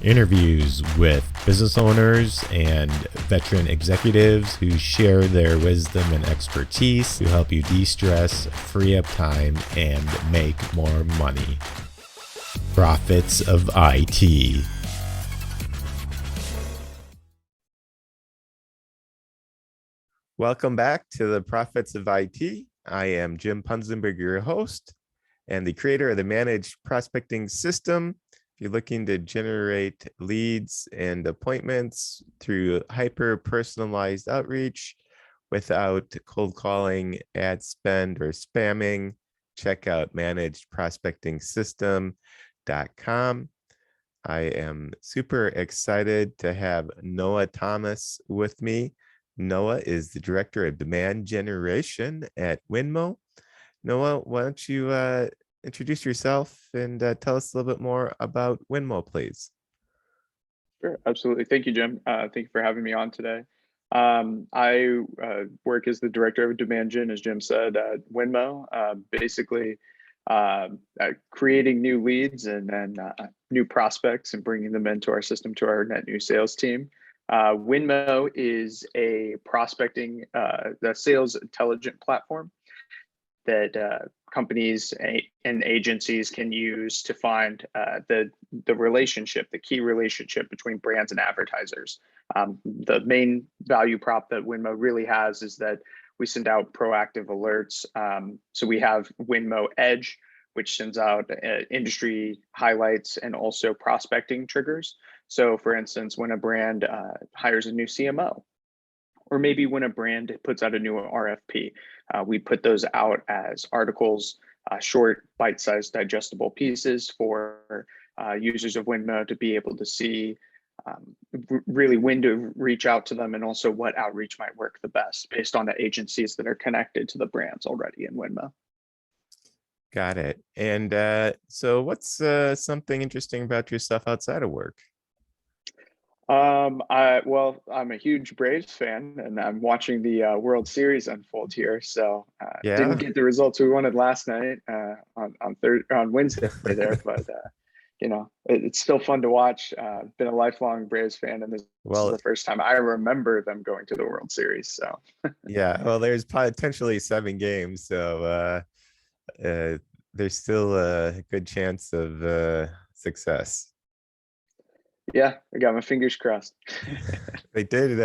Interviews with business owners and veteran executives who share their wisdom and expertise to help you de-stress, free up time, and make more money. Profits of IT. Welcome back to the Profits of IT. I am Jim Punzenberg, your host and the creator of the Managed Prospecting System. If you're looking to generate leads and appointments through hyper-personalized outreach without cold calling, ad spend, or spamming, check out managedprospectingsystem.com. I am super excited to have Noah Thomas with me. Noah is the Director of Demand Generation at Winmo. Noah, why don't you introduce yourself and tell us a little bit more about Winmo, please. Sure, absolutely. Thank you, Jim. Thank you for having me on today. I work as the Director of Demand Gen, as Jim said, at Winmo, basically creating new leads and then new prospects and bringing them into our system to our net new sales team. Winmo is a prospecting, the sales intelligent platform that companies and agencies can use to find the relationship, the key relationship between brands and advertisers. The main value prop that Winmo really has is that we send out proactive alerts. So we have Winmo Edge, which sends out industry highlights and also prospecting triggers. So for instance, when a brand hires a new CMO, or maybe when a brand puts out a new RFP, we put those out as articles, short, bite-sized, digestible pieces for users of Winmo to be able to see really when to reach out to them and also what outreach might work the best based on the agencies that are connected to the brands already in Winmo. Got it. And so what's something interesting about yourself outside of work? I'm a huge Braves fan, and I'm watching the World Series unfold here. So didn't get the results we wanted last night on Wednesday there, but it's still fun to watch. Been a lifelong Braves fan, and this is the first time I remember them going to the World Series. So yeah, well, there's potentially 7 games, so there's still a good chance of success. Yeah, I got my fingers crossed. They did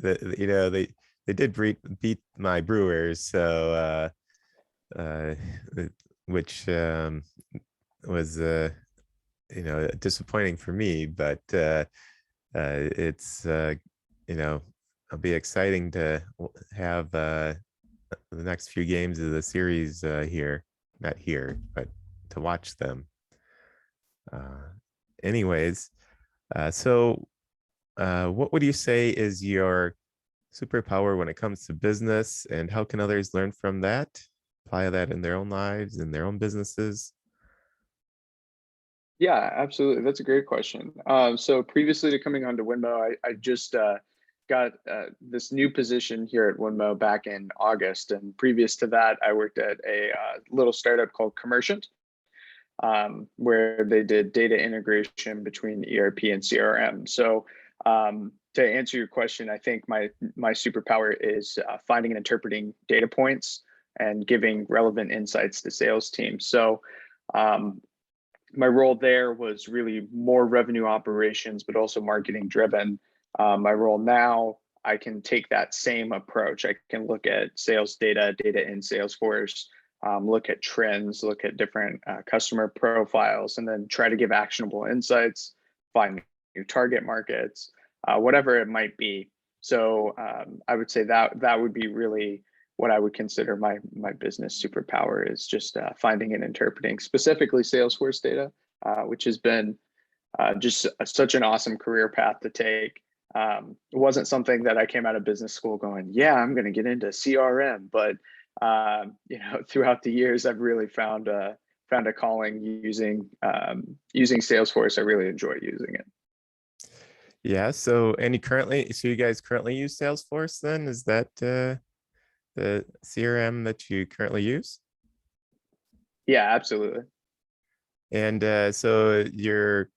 they did beat my Brewers, so which was disappointing for me, but it's it'll be exciting to have the next few games of the series not here, but to watch them. Anyways, so what would you say is your superpower when it comes to business, and how can others learn from that, apply that in their own lives, in their own businesses? Yeah, absolutely. That's a great question. So previously to coming on to Winmo, I just got this new position here at Winmo back in August. And previous to that, I worked at a little startup called Commerciant, where they did data integration between ERP and CRM. So to answer your question, I think my superpower is finding and interpreting data points and giving relevant insights to sales teams. So my role there was really more revenue operations, but also marketing driven. My role now, I can take that same approach. I can look at sales data in Salesforce, look at trends, look at different customer profiles, and then try to give actionable insights, find new target markets, whatever it might be. So I would say that would be really what I would consider my business superpower, is just finding and interpreting specifically Salesforce data, which has been just such an awesome career path to take. It wasn't something that I came out of business school going, yeah, I'm going to get into CRM, but throughout the years, I've really found a calling using Salesforce. I really enjoy using it. Yeah. So you guys currently use Salesforce then? Is that the CRM that you currently use? Yeah, absolutely. And so you're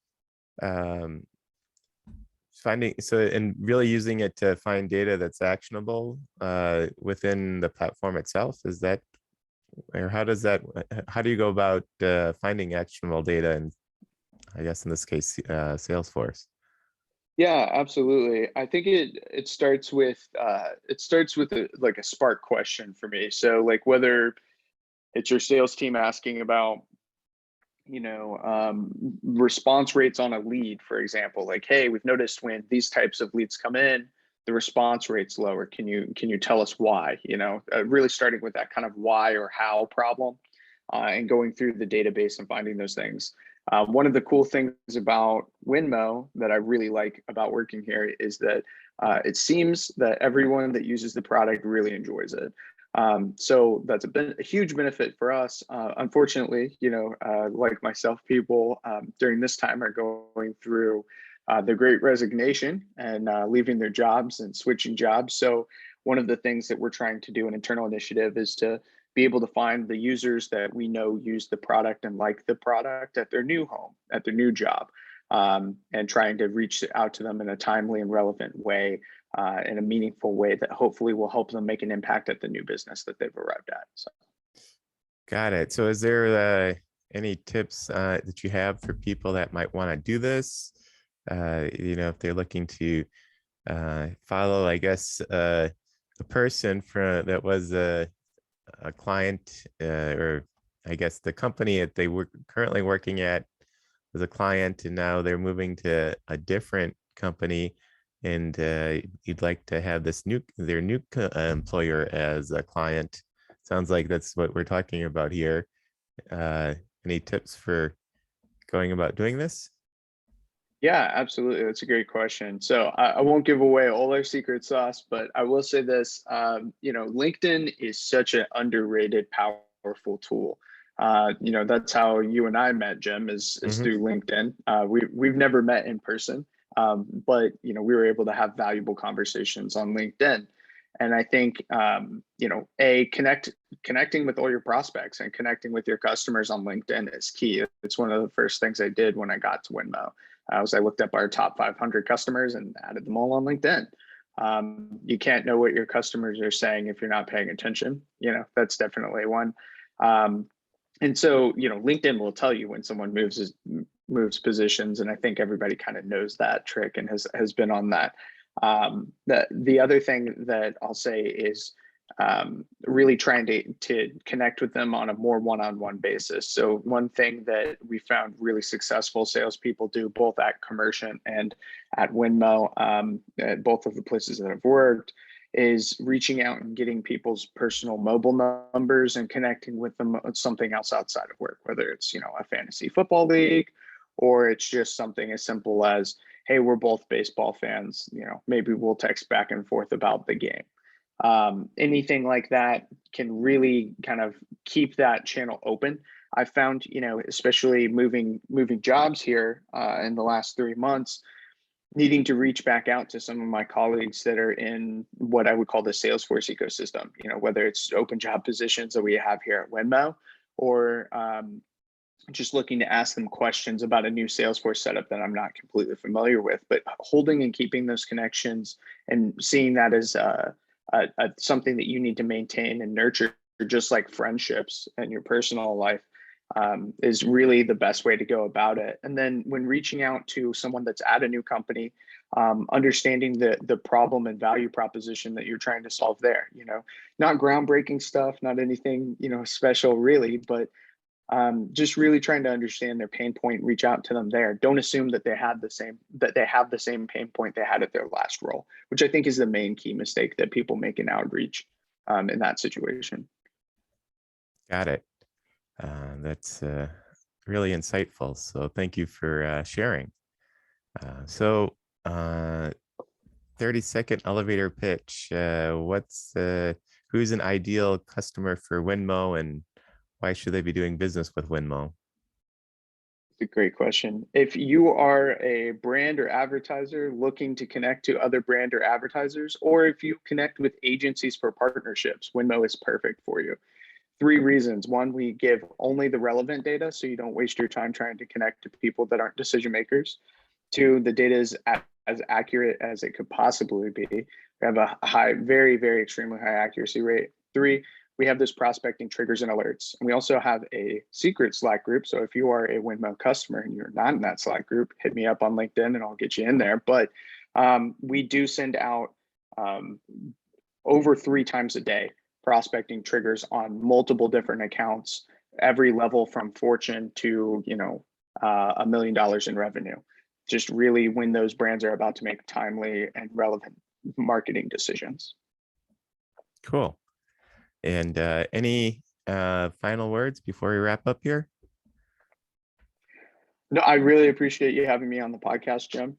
um, finding so and really using it to find data that's actionable within the platform itself. Is that, or how does that, how do you go about finding actionable data, and I guess in this case Salesforce? Yeah, absolutely. I think it starts with like a spark question for me. So like whether it's your sales team asking about, response rates on a lead, for example, like, hey, we've noticed when these types of leads come in, the response rate's lower. Can you tell us why? Really starting with that kind of why or how problem, and going through the database and finding those things. One of the cool things about Winmo that I really like about working here is that it seems that everyone that uses the product really enjoys it. So that's a huge benefit for us. Unfortunately, like myself, people during this time are going through the great resignation and leaving their jobs and switching jobs. So one of the things that we're trying to do, an internal initiative, is to be able to find the users that we know use the product and like the product at their new home, at their new job, and trying to reach out to them in a timely and relevant way, in a meaningful way that hopefully will help them make an impact at the new business that they've arrived at. So. Got it. So is there any tips that you have for people that might want to do this? If they're looking to follow, I guess, a person that was a client, or I guess the company that they were currently working at was a client, and now they're moving to a different company, and you'd like to have their new employer as a client. Sounds like that's what we're talking about here. Any tips for going about doing this? Yeah, absolutely. That's a great question. So I won't give away all our secret sauce, but I will say this: LinkedIn is such an underrated, powerful tool. That's how you and I met, Jim, is Mhm. through LinkedIn. We've never met in person, but we were able to have valuable conversations on LinkedIn. And I think connecting with all your prospects and connecting with your customers on LinkedIn is key. It's one of the first things I did when I got to Winmo. I looked up our top 500 customers and added them all on LinkedIn. You can't know what your customers are saying if you're not paying attention. That's definitely one. And so, LinkedIn will tell you when someone moves positions, and I think everybody kind of knows that trick and has been on that. The other thing that I'll say is really trying to connect with them on a more one-on-one basis. So one thing that we found really successful salespeople do, both at Commerciant and at Winmo, at both of the places that I've worked, is reaching out and getting people's personal mobile numbers and connecting with them on something else outside of work, whether it's a fantasy football league, or it's just something as simple as, hey, we're both baseball fans, maybe we'll text back and forth about the game. Anything like that can really kind of keep that channel open. I found, especially moving jobs here in the last 3 months, needing to reach back out to some of my colleagues that are in what I would call the Salesforce ecosystem, whether it's open job positions that we have here at Winmo, or just looking to ask them questions about a new Salesforce setup that I'm not completely familiar with, but holding and keeping those connections and seeing that as something that you need to maintain and nurture, just like friendships and your personal life, is really the best way to go about it. And then when reaching out to someone that's at a new company, understanding the problem and value proposition that you're trying to solve there, not groundbreaking stuff, not anything, special really, but just really trying to understand their pain point, reach out to them there. Don't assume that they have the same pain point they had at their last role, which I think is the main key mistake that people make in outreach, in that situation. Got it. That's really insightful. So thank you for sharing. So 30-second elevator pitch. Who's an ideal customer for Winmo, and why should they be doing business with Winmo? It's a great question. If you are a brand or advertiser looking to connect to other brand or advertisers, or if you connect with agencies for partnerships, Winmo is perfect for you. 3 reasons. One, we give only the relevant data, so you don't waste your time trying to connect to people that aren't decision makers. Two, the data is as accurate as it could possibly be. We have a high, very, very extremely high accuracy rate. Three, we have those prospecting triggers and alerts. And we also have a secret Slack group. So if you are a Windmill customer and you're not in that Slack group, hit me up on LinkedIn and I'll get you in there. But we do send out over 3 times a day prospecting triggers on multiple different accounts, every level from Fortune to, $1 million in revenue. Just really when those brands are about to make timely and relevant marketing decisions. Cool. And any final words before we wrap up here? No, I really appreciate you having me on the podcast, Jim.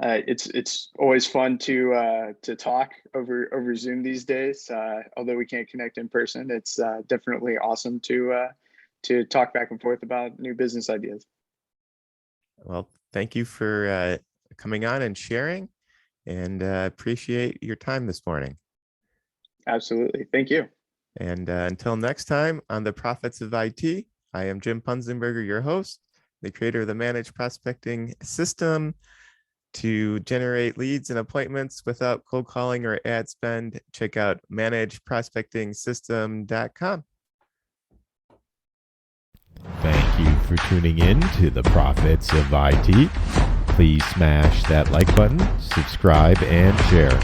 It's always fun to talk over Zoom these days. Although we can't connect in person, it's definitely awesome to talk back and forth about new business ideas. Well, thank you for coming on and sharing, and appreciate your time this morning. Absolutely. Thank you. And until next time on the Profits of IT, I am Jim Punzenberger, your host, the creator of the Managed Prospecting System to generate leads and appointments without cold calling or ad spend. Check out managedprospectingsystem.com. Thank you for tuning in to the Profits of IT. Please smash that like button, subscribe, and share.